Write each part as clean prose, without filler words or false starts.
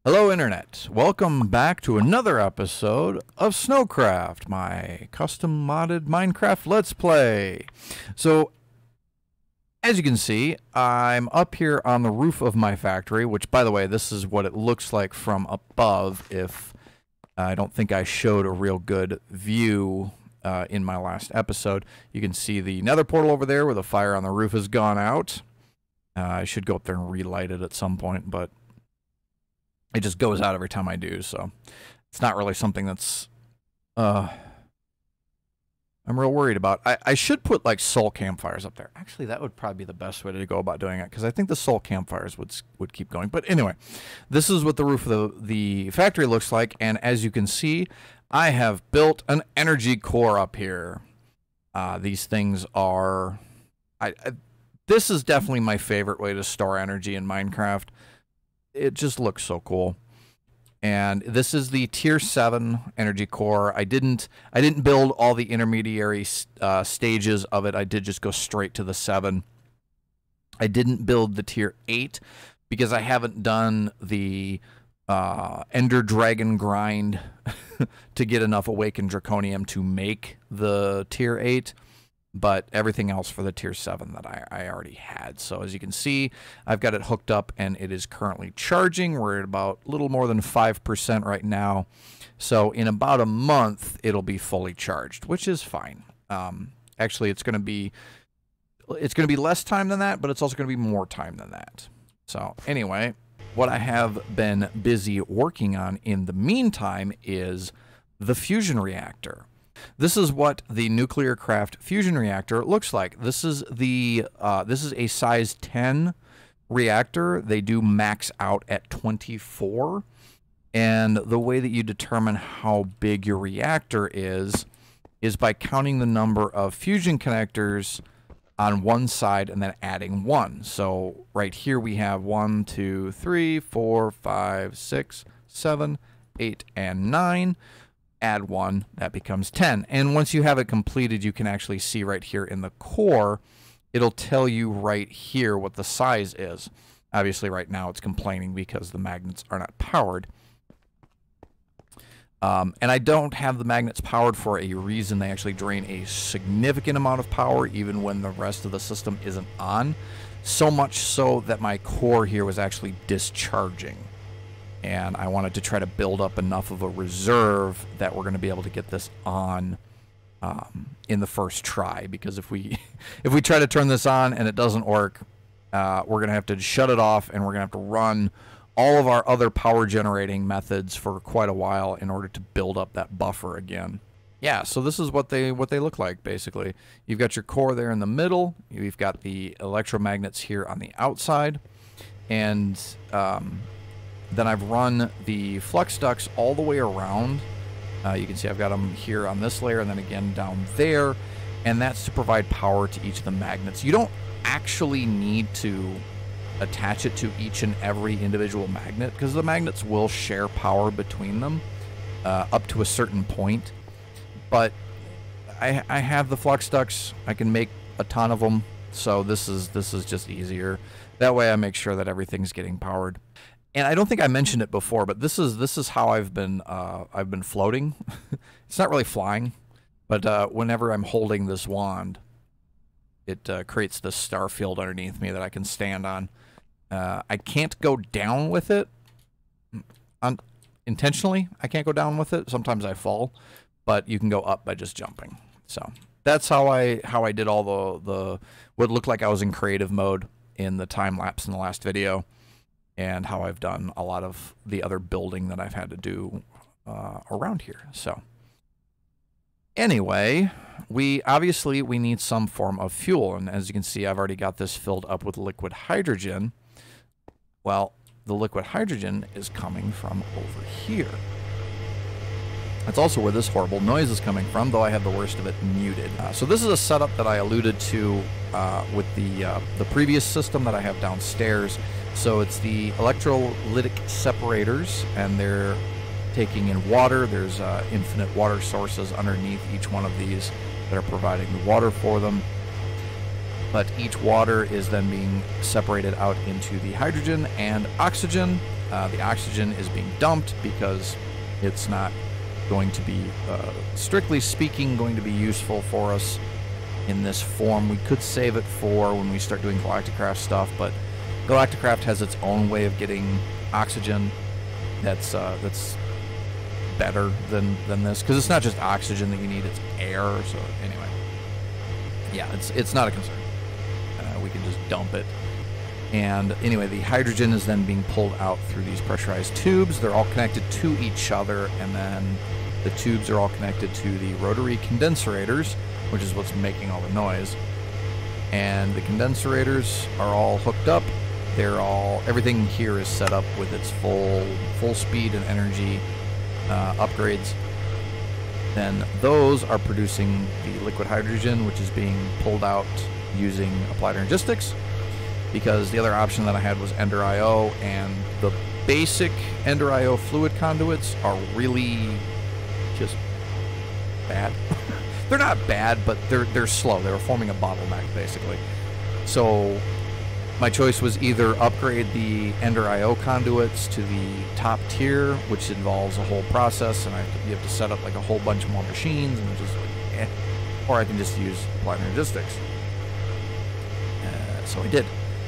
Hello Internet, welcome back to another episode of SnowCraft, my custom modded Minecraft Let's Play. So, as you can see, I'm up here on the roof of my factory, which by the way, this is what it looks like from above. If I don't think I showed a real good view in my last episode. You can see the nether portal over there where the fire on the roof has gone out. I should go up there and relight it at some point, but it just goes out every time I do, so it's not really something that's I'm real worried about. I should put like soul campfires up there. Actually, that would probably be the best way to go about doing it, because I think the soul campfires would keep going. But anyway, this is what the roof of the factory looks like, and as you can see, I have built an energy core up here. These things are this is definitely my favorite way to store energy in Minecraft. It just looks so cool. And this is the tier 7 energy core. I didn't build all the intermediary stages of it. I did just go straight to the 7. I didn't build the tier 8 because I haven't done the Ender Dragon grind to get enough awakened draconium to make the tier 8. But everything else for the tier 7 that I already had. So as you can see, I've got it hooked up and it is currently charging. We're at about a little more than 5% right now. So in about a month, it'll be fully charged, which is fine. Actually, it's going to be less time than that, but it's also going to be more time than that. So anyway, what I have been busy working on in the meantime is the fusion reactor. This is what the Nuclear-Craft fusion reactor looks like. This is a size 10 reactor. They do max out at 24. And the way that you determine how big your reactor is by counting the number of fusion connectors on one side and then adding 1. So right here we have 1, 2, 3, 4, 5, 6, 7, 8, and 9. Add 1, that becomes 10. And once you have it completed, you can actually see right here in the core, it'll tell you right here what the size is. Obviously right now it's complaining because the magnets are not powered. And I don't have the magnets powered for a reason. They actually drain a significant amount of power even when the rest of the system isn't on. So much so that my core here was actually discharging. And I wanted to try to build up enough of a reserve that we're going to be able to get this on in the first try. Because if we try to turn this on and it doesn't work, we're going to have to shut it off, and we're going to have to run all of our other power generating methods for quite a while in order to build up that buffer again. Yeah, so this is what they look like basically. You've got your core there in the middle. You've got the electromagnets here on the outside, and then I've run the flux ducts all the way around. You can see I've got them here on this layer and then again down there. And that's to provide power to each of the magnets. You don't actually need to attach it to each and every individual magnet, because the magnets will share power between them up to a certain point. But I have the flux ducts. I can make a ton of them. So this is just easier. That way I make sure that everything's getting powered. And I don't think I mentioned it before, but this is how I've been floating. It's not really flying, but whenever I'm holding this wand, it creates this star field underneath me that I can stand on. I can't go down with it intentionally. I can't go down with it. Sometimes I fall, but you can go up by just jumping. So that's how I did all the what looked like I was in creative mode in the time lapse in the last video. And how I've done a lot of the other building that I've had to do around here. So anyway, we need some form of fuel. And as you can see, I've already got this filled up with liquid hydrogen. Well, the liquid hydrogen is coming from over here. That's also where this horrible noise is coming from, though I have the worst of it muted. So this is a setup that I alluded to with the previous system that I have downstairs. So it's the Electrolytic Separators, and they're taking in water. There's infinite water sources underneath each one of these that are providing the water for them. But each water is then being separated out into the hydrogen and oxygen, The oxygen is being dumped because it's not going to be, strictly speaking, going to be useful for us in this form. We could save it for when we start doing Galacticraft stuff, but Galacticraft has its own way of getting oxygen that's better than this, because it's not just oxygen that you need, it's air. So anyway, yeah, it's not a concern. We can just dump it. And anyway, the hydrogen is then being pulled out through these pressurized tubes. They're all connected to each other, and then the tubes are all connected to the rotary condenserators, which is what's making all the noise. And the condenserators are all hooked up. Everything here is set up with its full speed and energy upgrades. Then those are producing the liquid hydrogen, which is being pulled out using applied energistics, because the other option that I had was Ender IO, and the basic Ender IO fluid conduits are really just bad. They're not bad, but they're slow. They were forming a bottleneck, basically. So my choice was either upgrade the Ender IO conduits to the top tier, which involves a whole process, and you have to set up like a whole bunch more machines, and just like, or I can just use applied energistics. So I did.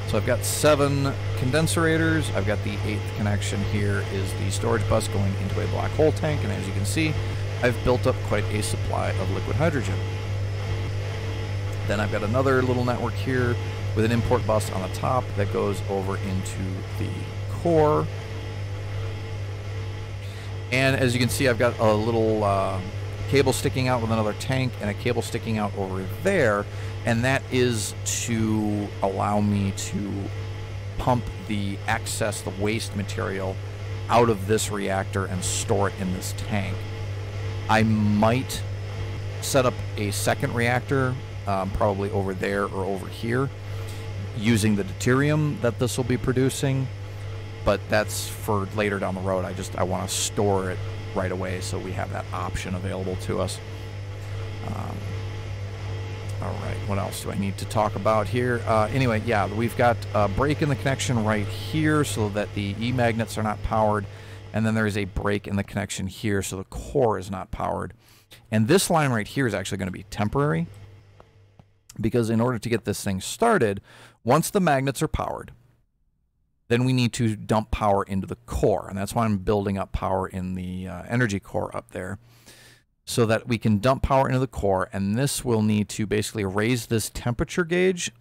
So I've got 7 condenserators. I've got the 8th connection here is the storage bus going into a black hole tank, and as you can see, I've built up quite a supply of liquid hydrogen. Then I've got another little network here with an import bus on the top that goes over into the core. And as you can see, I've got a little cable sticking out with another tank and a cable sticking out over there, and that is to allow me to pump the excess, the waste material, out of this reactor and store it in this tank. I might set up a second reactor, probably over there or over here, using the deuterium that this will be producing, but that's for later down the road. I want to store it right away so we have that option available to us. All right, what else do I need to talk about here? Anyway, yeah, we've got a break in the connection right here so that the E-magnets are not powered, and then there is a break in the connection here so the core is not powered. And this line right here is actually going to be temporary, because in order to get this thing started, once the magnets are powered, then we need to dump power into the core, and that's why I'm building up power in the energy core up there, so that we can dump power into the core, and this will need to basically raise this temperature gauge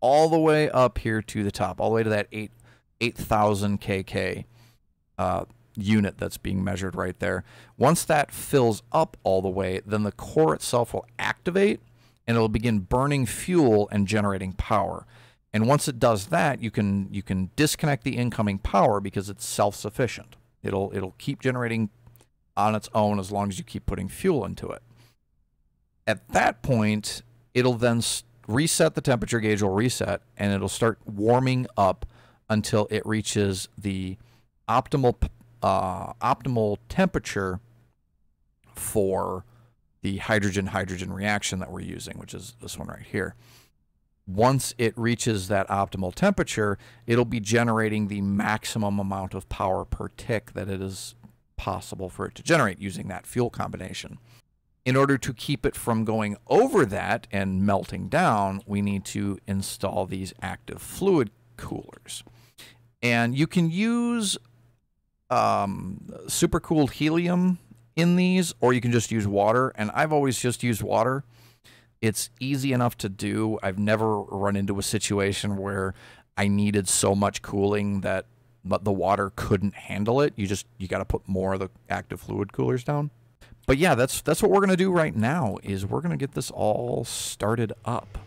all the way up here to the top, all the way to that 8,000 kK unit that's being measured right there. Once that fills up all the way, then the core itself will activate, and it'll begin burning fuel and generating power. And once it does that, you can disconnect the incoming power because it's self-sufficient. It'll keep generating on its own as long as you keep putting fuel into it. At that point, it'll then reset, the temperature gauge will reset, and it'll start warming up until it reaches the optimal temperature for the hydrogen-hydrogen reaction that we're using, which is this one right here. Once it reaches that optimal temperature, it'll be generating the maximum amount of power per tick that it is possible for it to generate using that fuel combination. In order to keep it from going over that and melting down, we need to install these active fluid coolers. And you can use supercooled helium in these, or you can just use water, and I've always just used water. It's easy enough to do. I've never run into a situation where I needed so much cooling that the water couldn't handle it. You got to put more of the active fluid coolers down. But yeah, that's what we're going to do right now, is we're going to get this all started up.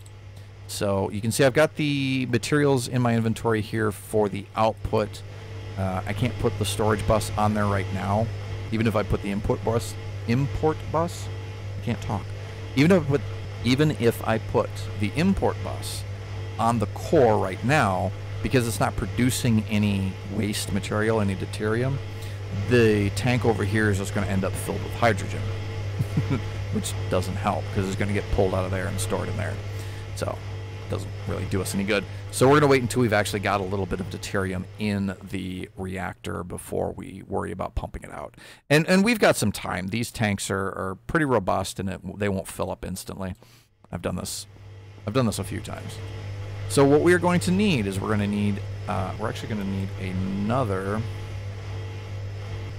So you can see I've got the materials in my inventory here for the output. I can't put the storage bus on there right now. Even if I put the import bus, I can't talk. Even if I put the import bus on the core right now, because it's not producing any waste material, any deuterium, the tank over here is just going to end up filled with hydrogen, which doesn't help because it's going to get pulled out of there and stored in there. So doesn't really do us any good. So we're going to wait until we've actually got a little bit of deuterium in the reactor before we worry about pumping it out. And we've got some time. These tanks are pretty robust, and they won't fill up instantly. I've done this a few times. So what we are going to need is we're actually going to need another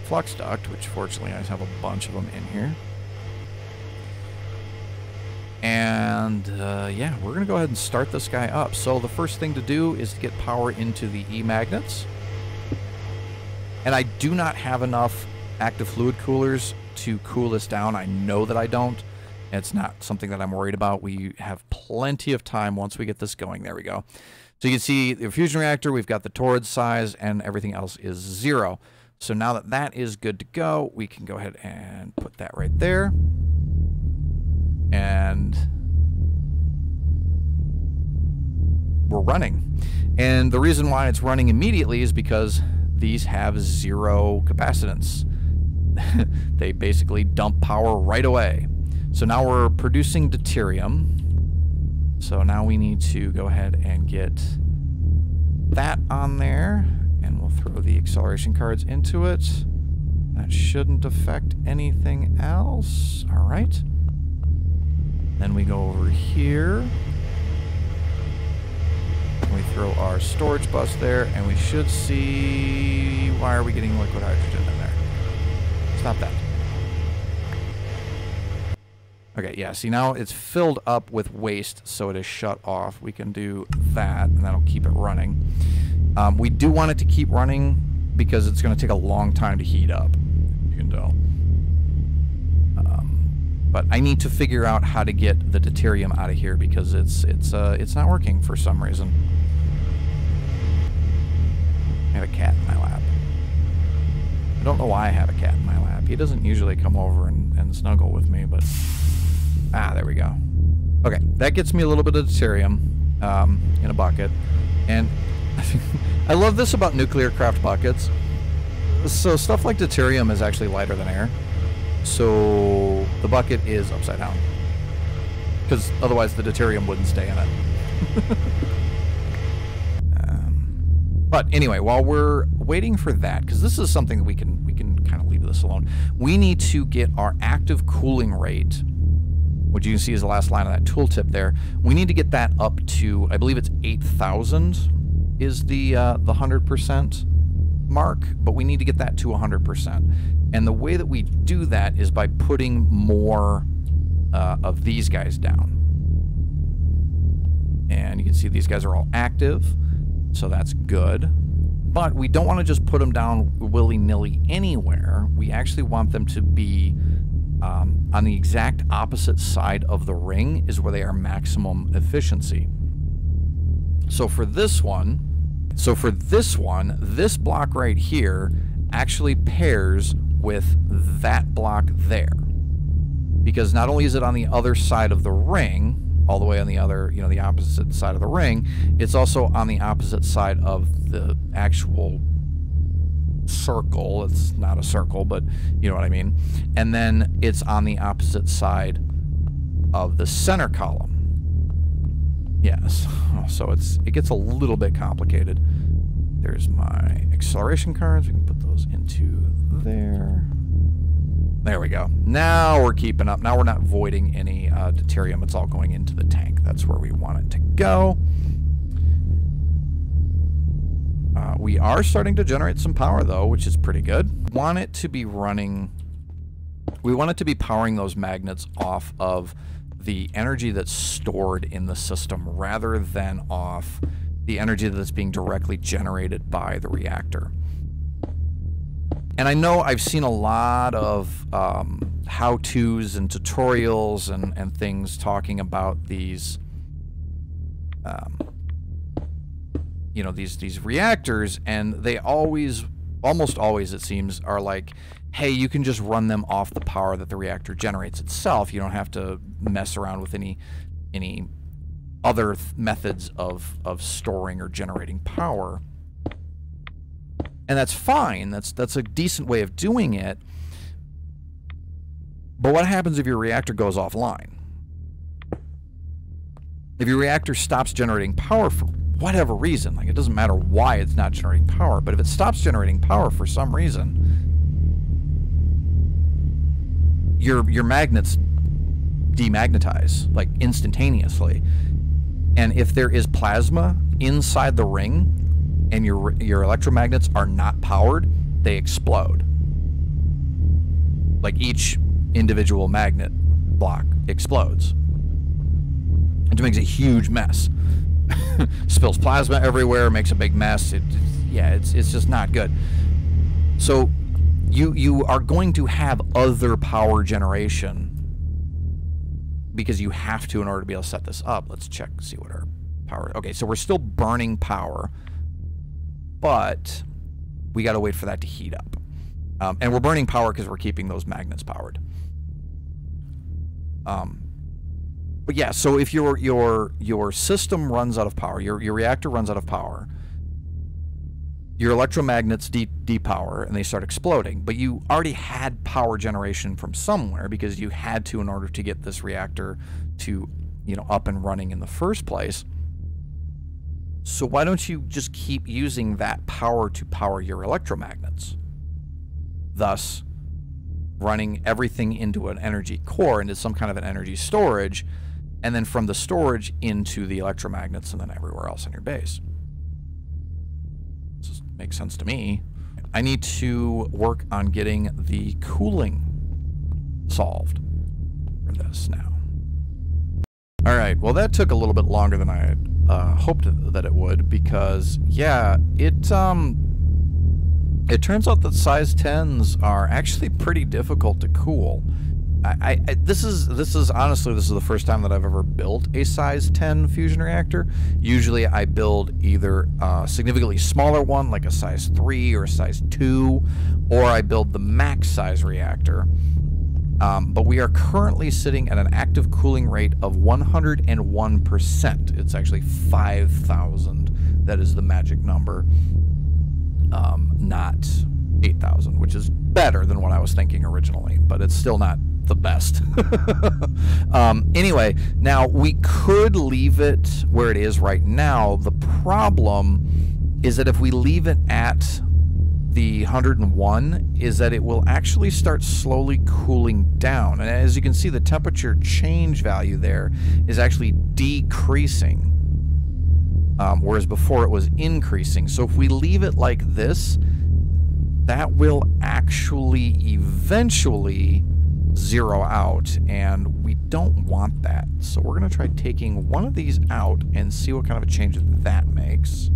flux duct, which fortunately I have a bunch of them in here. And yeah, we're going to go ahead and start this guy up. So the first thing to do is to get power into the E-magnets. And I do not have enough active fluid coolers to cool this down. I know that I don't. It's not something that I'm worried about. We have plenty of time once we get this going. There we go. So you can see the fusion reactor, we've got the torrid size, and everything else is 0. So now that that is good to go, we can go ahead and put that right there. And we're running. And the reason why it's running immediately is because these have 0 capacitance. They basically dump power right away. So now we're producing deuterium. So now we need to go ahead and get that on there. And we'll throw the acceleration cards into it. That shouldn't affect anything else. All right. Then we go over here. We throw our storage bus there, and we should see... Why are we getting liquid hydrogen in there? Stop that. Okay, yeah, see now it's filled up with waste, so it is shut off. We can do that, and that'll keep it running. We do want it to keep running because it's going to take a long time to heat up. You can tell. But I need to figure out how to get the deuterium out of here because it's not working for some reason. I have a cat in my lap. I don't know why I have a cat in my lap. He doesn't usually come over and snuggle with me, but... Ah, there we go. Okay, that gets me a little bit of deuterium in a bucket. And I love this about nuclear craft buckets. So stuff like deuterium is actually lighter than air. So the bucket is upside down. Because otherwise the deuterium wouldn't stay in it. But anyway, while we're waiting for that, because this is something that we can kind of leave this alone, we need to get our active cooling rate, which you can see is the last line of that tooltip there. We need to get that up to, I believe it's 8,000 is the 100% mark, but we need to get that to 100%. And the way that we do that is by putting more of these guys down. And you can see these guys are all active, so that's good. But we don't want to just put them down willy-nilly anywhere. We actually want them to be on the exact opposite side of the ring is where they are maximum efficiency. So for this one, this block right here actually pairs with that block there. Because not only is it on the other side of the ring, all the way on the other, you know, the opposite side of the ring, it's also on the opposite side of the actual circle. It's not a circle, but you know what I mean. And then it's on the opposite side of the center column. Yes, so it gets a little bit complicated. There's my acceleration cards. We can put those into there. There we go. Now we're keeping up. Now we're not voiding any deuterium. It's all going into the tank. That's where we want it to go. We are starting to generate some power, though, which is pretty good. We want it to be running... We want it to be powering those magnets off of the energy that's stored in the system rather than off the energy that's being directly generated by the reactor. And I know I've seen a lot of how-tos and tutorials and things talking about these, you know, these reactors, and they always, almost always it seems, are like, hey, you can just run them off the power that the reactor generates itself. You don't have to mess around with any other methods of storing or generating power. And that's fine. That's a decent way of doing it. But what happens if your reactor goes offline? If your reactor stops generating power for whatever reason, like it doesn't matter why it's not generating power, but if it stops generating power for some reason, your magnets demagnetize, like instantaneously. And if there is plasma inside the ring and your electromagnets are not powered, they explode. Like each individual magnet block explodes. It makes a huge mess. Spills plasma everywhere, makes a big mess. It's just not good. So you are going to have other power generation because you have to in order to be able to set this up. Let's check, see what our power... Okay, so we're still burning power, but we got to wait for that to heat up. And we're burning power because we're keeping those magnets powered. But yeah, so if your system runs out of power, your reactor runs out of power, your electromagnets depower and they start exploding. But you already had power generation from somewhere because you had to in order to get this reactor to, you know, up and running in the first place. So why don't you just keep using that power to power your electromagnets? Thus, running everything into an energy core, into some kind of an energy storage, and then from the storage into the electromagnets and then everywhere else on your base. This makes sense to me. I need to work on getting the cooling solved for this now. All right, well that took a little bit longer than I had hoped that it would, because yeah, it turns out that size 10s are actually pretty difficult to cool. This is honestly, this is the first time that I've ever built a size 10 fusion reactor. Usually I build either a significantly smaller one, like a size 3 or a size 2, or I build the max size reactor. But we are currently sitting at an active cooling rate of 101%. It's actually 5,000. That is the magic number, not 8,000, which is better than what I was thinking originally, but it's still not the best. Anyway, now we could leave it where it is right now. The problem is that if we leave it at the 101, is that it will actually start slowly cooling down. And as you can see, the temperature change value there is actually decreasing, whereas before it was increasing. So if we leave it like this, that will actually eventually zero out, and we don't want that. So we're going to try taking one of these out and see what kind of a change that makes.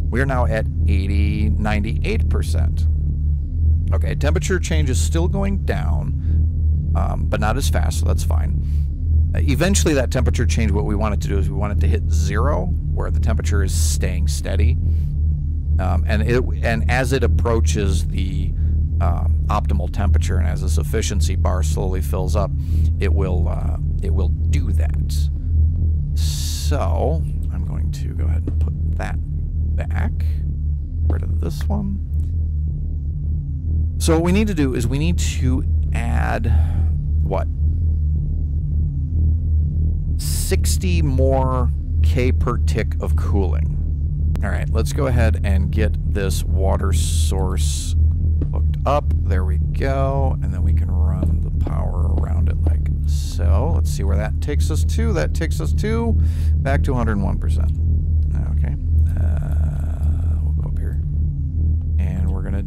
We're now at 98%. Okay, temperature change is still going down, but not as fast, so that's fine. Eventually that temperature change, what we want it to do is we want it to hit 0, where the temperature is staying steady. And as it approaches the optimal temperature, and as this efficiency bar slowly fills up, it will do that. So I'm going to go ahead and put that back. Rid of this one. So what we need to do is we need to add what? 60 more K per tick of cooling. All right, let's go ahead and get this water source hooked up. There we go. And then we can run the power around it like so. Let's see where that takes us to. That takes us to back to 101%. Okay. We'll go up here. And we're going to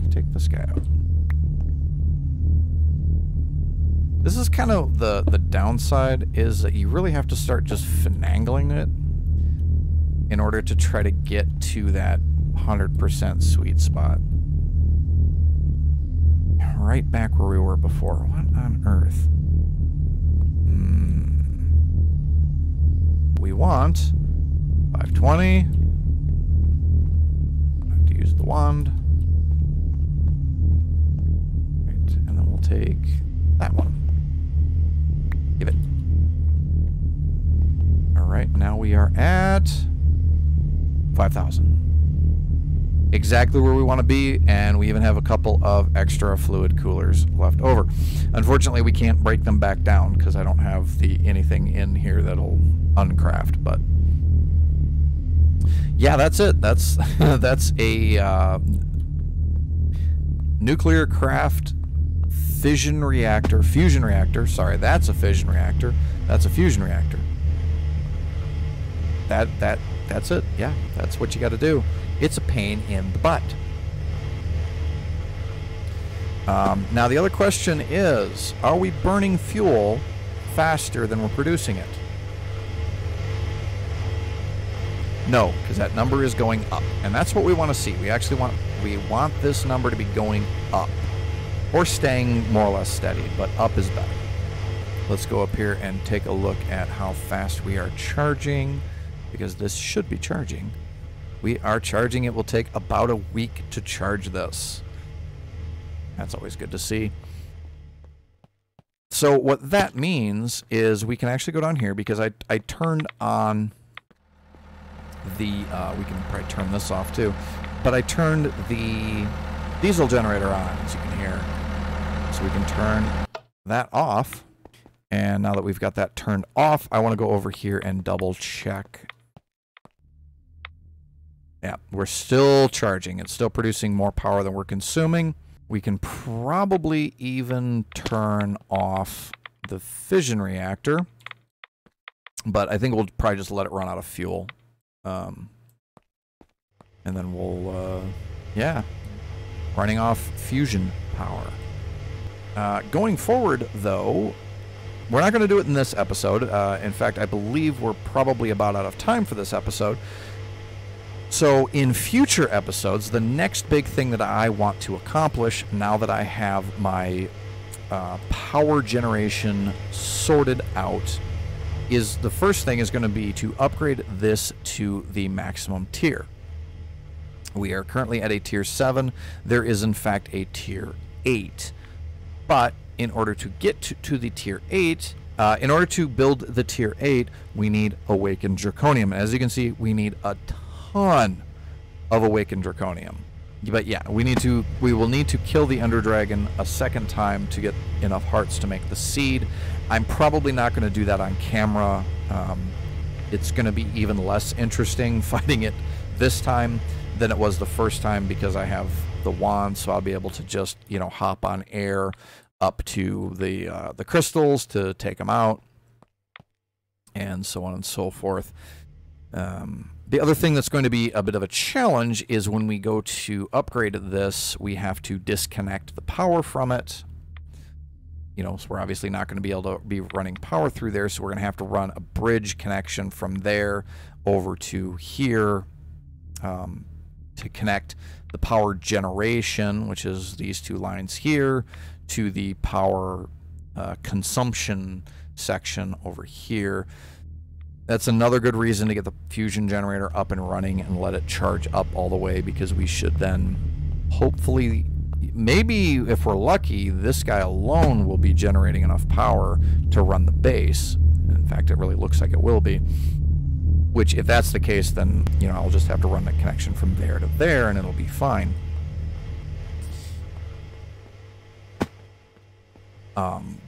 take this guy out. This is kind of the downside, is that you really have to start just finagling it in order to try to get to that 100% sweet spot. Right back where we were before. What on earth? We want 520. I have to use the wand. Right, and then we'll take that one. Give it. All right, now we are at 5,000. exactly where we want to be, and we even have a couple of extra fluid coolers left over. Unfortunately, we can't break them back down because I don't have anything in here that'll uncraft, but yeah, that's it. That's that's a nuclear craft fusion reactor. Sorry, that's a fission reactor. That's a fusion reactor. That's it. Yeah, that's what you got to do. It's a pain in the butt. Now the other question is, are we burning fuel faster than we're producing it? No, because that number is going up, and that's what we want to see. We want this number to be going up, or staying more or less steady, but up is better. Let's go up here and take a look at how fast we are charging, because this should be charging. We are charging. It will take about a week to charge this. That's always good to see. So what that means is we can actually go down here, because I turned on the, we can probably turn this off too, but I turned the diesel generator on, as you can hear. So we can turn that off. And now that we've got that turned off, I want to go over here and double check. Yeah, we're still charging. It's still producing more power than we're consuming. We can probably even turn off the fission reactor, but I think we'll probably just let it run out of fuel. And then we'll, yeah, running off fusion power. Going forward, though, we're not going to do it in this episode. In fact, I believe we're probably about out of time for this episode. So in future episodes, the next big thing that I want to accomplish, now that I have my power generation sorted out, is the first thing is going to be to upgrade this to the maximum tier. We are currently at a tier 7. There is in fact a tier 8. But in order to get to the tier 8, in order to build the tier 8, we need awakened draconium. As you can see, we need a ton of awakened draconium. But yeah, we will need to kill the Ender Dragon a second time to get enough hearts to make the seed. I'm probably not going to do that on camera. It's going to be even less interesting fighting it this time than it was the first time, because I have the wand, so I'll be able to just, you know, hop on air up to the crystals to take them out, and so on and so forth. The other thing that's going to be a bit of a challenge is when we go to upgrade this, we have to disconnect the power from it. You know, so we're obviously not going to be able to be running power through there, so we're going to have to run a bridge connection from there over to here to connect the power generation, which is these two lines here, to the power consumption section over here. That's another good reason to get the fusion generator up and running and let it charge up all the way, because we should then hopefully, maybe if we're lucky, this guy alone will be generating enough power to run the base. In fact, it really looks like it will be. Which, if that's the case, then, you know, I'll just have to run the connection from there to there and it'll be fine.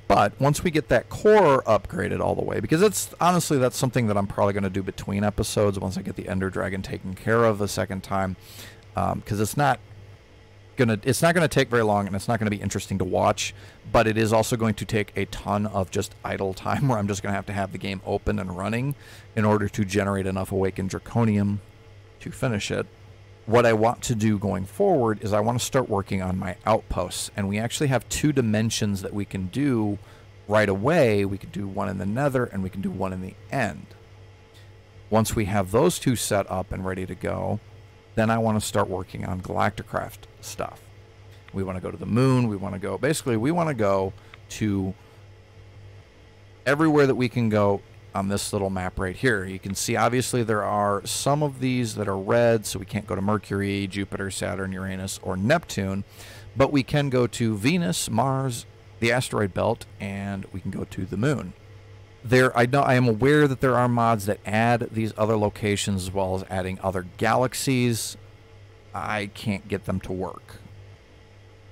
But once we get that core upgraded all the way, because it's honestly, that's something that I'm probably going to do between episodes once I get the Ender Dragon taken care of a second time, because it's not gonna take very long, and it's not gonna be interesting to watch, but it is also going to take a ton of just idle time where I'm just gonna have to have the game open and running in order to generate enough awakened draconium to finish it. What I want to do going forward is I want to start working on my outposts, and we actually have 2 dimensions that we can do right away. We can do one in the nether and we can do one in the end. Once we have those 2 set up and ready to go, then I want to start working on Galacticraft stuff. We want to go to the moon. We want to go, basically, we want to go to everywhere that we can go on this little map right here. You can see, obviously, there are some of these that are red, so we can't go to Mercury, Jupiter, Saturn, Uranus, or Neptune, but we can go to Venus, Mars, the asteroid belt, and we can go to the moon. I am aware that there are mods that add these other locations, as well as adding other galaxies. I can't get them to work.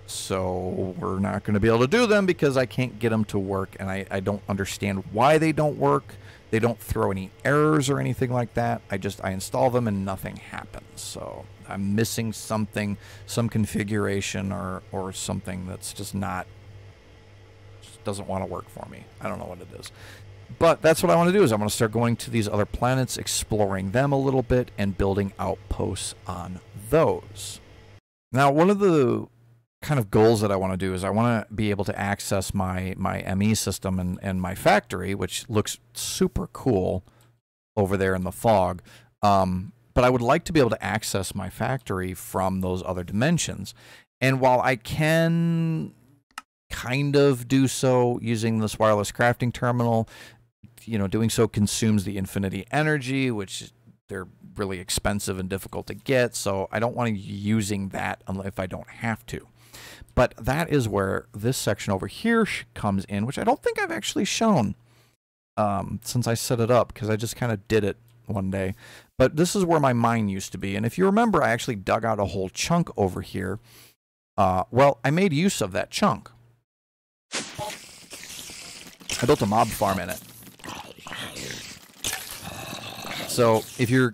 So we're not going to be able to do them because I can't get them to work, and I don't understand why they don't work. They don't throw any errors or anything like that. I install them and nothing happens. So I'm missing something, some configuration or something that's just doesn't want to work for me. I don't know what it is. But that's what I want to do, is I want to start going to these other planets, exploring them a little bit, and building outposts on those. Now, one of the kind of goals that I want to do is I want to be able to access my ME system and my factory, which looks super cool over there in the fog. But I would like to be able to access my factory from those other dimensions. And while I can kind of do so using this wireless crafting terminal, you know, doing so consumes the infinity energy, which they're really expensive and difficult to get. So I don't want to be using that if I don't have to. But that is where this section over here comes in, which I don't think I've actually shown since I set it up, because I just kind of did it one day. But this is where my mine used to be. And if you remember, I actually dug out a whole chunk over here. Well, I made use of that chunk. I built a mob farm in it. So if you're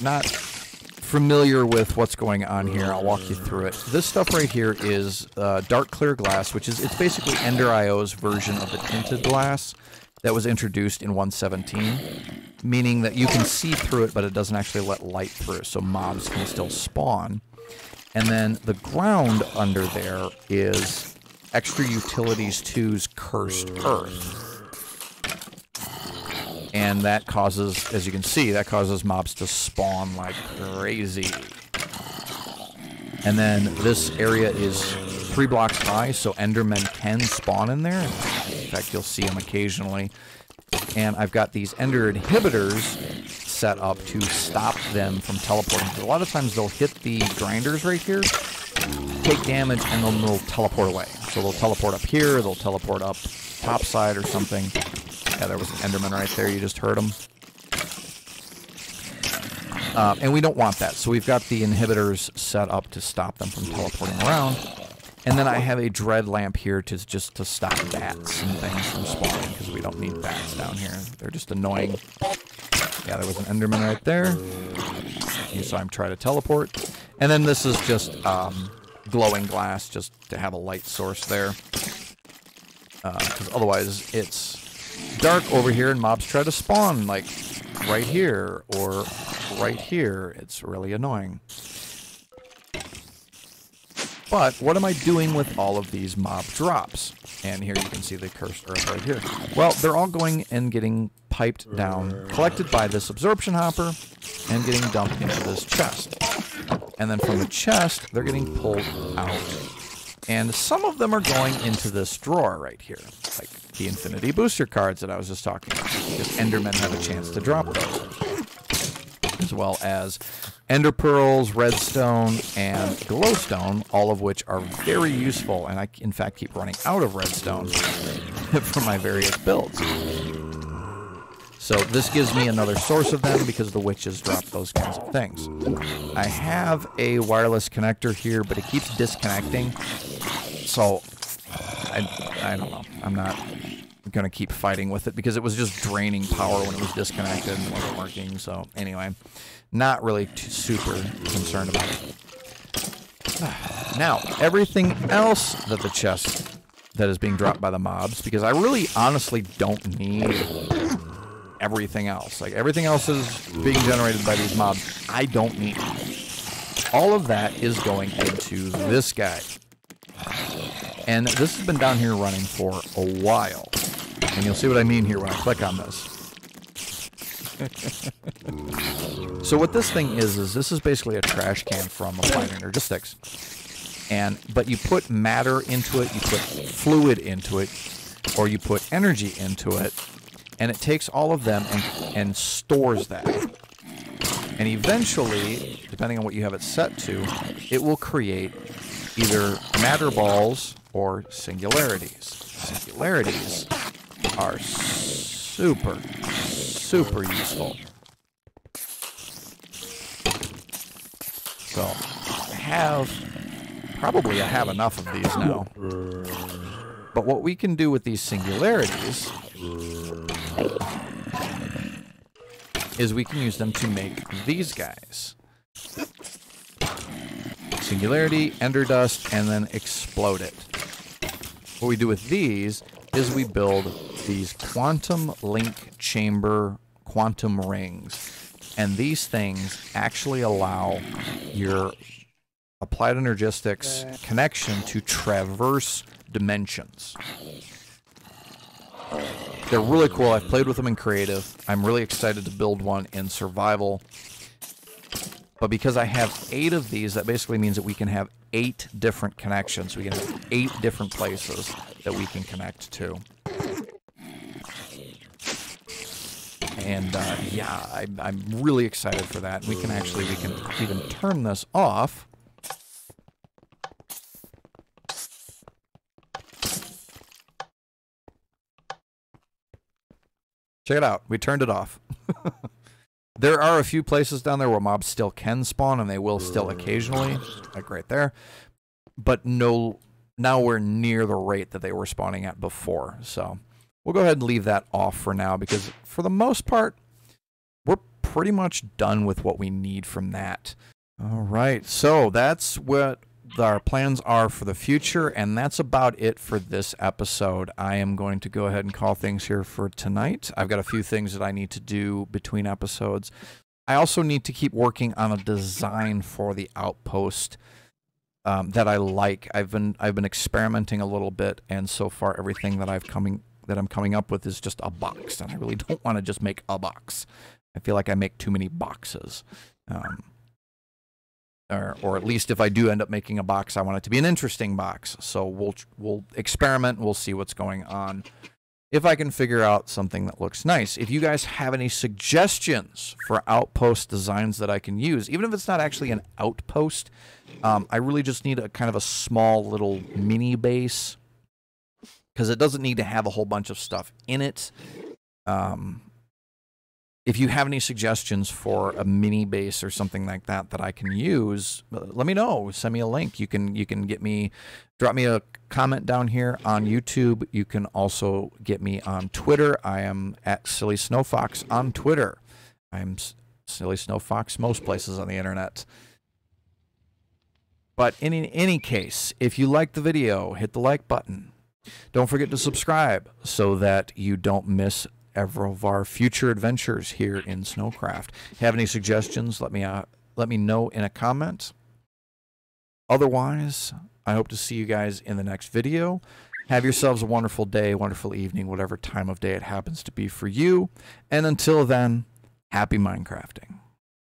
not familiar with what's going on here, I'll walk you through it. This stuff right here is dark clear glass, which is it's basically Ender IO's version of the tinted glass that was introduced in 1.17, meaning that you can see through it, but it doesn't actually let light through, so mobs can still spawn. And then the ground under there is Extra Utilities 2's Cursed Earth. And that causes, as you can see, that causes mobs to spawn like crazy. And then this area is 3 blocks high, so Endermen can spawn in there. In fact, you'll see them occasionally. And I've got these Ender inhibitors set up to stop them from teleporting. A lot of times they'll hit the grinders right here, take damage, and then they'll teleport away. So they'll teleport up here, they'll teleport up topside or something. Yeah, there was an Enderman right there. You just heard him. And we don't want that. So we've got the inhibitors set up to stop them from teleporting around. And then I have a dread lamp here to stop bats and things from spawning, because we don't need bats down here. They're just annoying. Yeah, there was an Enderman right there. You saw him try to teleport. And then this is just glowing glass, just to have a light source there. Because otherwise it's dark over here and mobs try to spawn like right here or right here. It's really annoying. But what am I doing with all of these mob drops? And here you can see the Cursed Earth right here. Well, they're all going and getting piped down, collected by this absorption hopper, and getting dumped into this chest. And then from the chest, they're getting pulled out. And some of them are going into this drawer right here, like the Infinity Booster cards that I was just talking about, because Endermen have a chance to drop those. As well as Ender Pearls, Redstone, and Glowstone, all of which are very useful, and I, in fact, keep running out of Redstone for my various builds. So this gives me another source of them, because the witches drop those kinds of things. I have a wireless connector here, but it keeps disconnecting. So I don't know. I'm not going to keep fighting with it, because it was just draining power when it was disconnected and wasn't working. So anyway, not really super concerned about it. Now, everything else that the chest that is being dropped by the mobs, because I really honestly don't need everything else. Like, everything else is being generated by these mobs. I don't need it. All of that is going into this guy. And this has been down here running for a while. And you'll see what I mean here when I click on this. So what this thing is this is basically a trash can from Applied Energistics. But you put matter into it, you put fluid into it, or you put energy into it, and it takes all of them and stores that. And eventually, depending on what you have it set to, it will create either matter balls or singularities. Singularities are super, super useful. So have enough of these now. But what we can do with these singularities is we can use them to make these guys. Singularity, ender dust, and then explode it. What we do with these is we build these quantum link chamber quantum rings. And these things actually allow your applied energistics connection to traverse dimensions. They're really cool. I've played with them in creative. I'm really excited to build one in survival. But because I have 8 of these, that basically means that we can have 8 different connections. We can have 8 different places that we can connect to. And yeah, I'm really excited for that. We can even turn this off. Check it out. We turned it off. There are a few places down there where mobs still can spawn, and they will still occasionally, like right there. But nowhere near the rate that they were spawning at before. So we'll go ahead and leave that off for now, because for the most part, we're pretty much done with what we need from that. All right, so that's what our plans are for the future, and that's about it for this episode. I am going to go ahead and call things here for tonight. I've got a few things that I need to do between episodes. I also need to keep working on a design for the outpost that I like. I've been experimenting a little bit, and so far everything that I'm coming up with is just a box, and I really don't want to just make a box. I feel like I make too many boxes. Or at least if I do end up making a box, I want it to be an interesting box. So we'll experiment. We'll see what's going on. If I can figure out something that looks nice. If you guys have any suggestions for outpost designs that I can use, even if it's not actually an outpost, I really just need a kind of a small little mini base, because it doesn't need to have a whole bunch of stuff in it. If you have any suggestions for a mini base or something like that that I can use, let me know. Send me a link. You can drop me a comment down here on YouTube. You can also get me on Twitter. I am at Silly Snowfox on Twitter. I'm Silly Snowfox most places on the internet. But in any case, if you like the video, hit the like button. Don't forget to subscribe so that you don't miss ever of our future adventures here in SnowCraft. Have any suggestions? Let me know in a comment. Otherwise, I hope to see you guys in the next video. Have yourselves a wonderful day, wonderful evening, whatever time of day it happens to be for you. And until then, happy Minecrafting.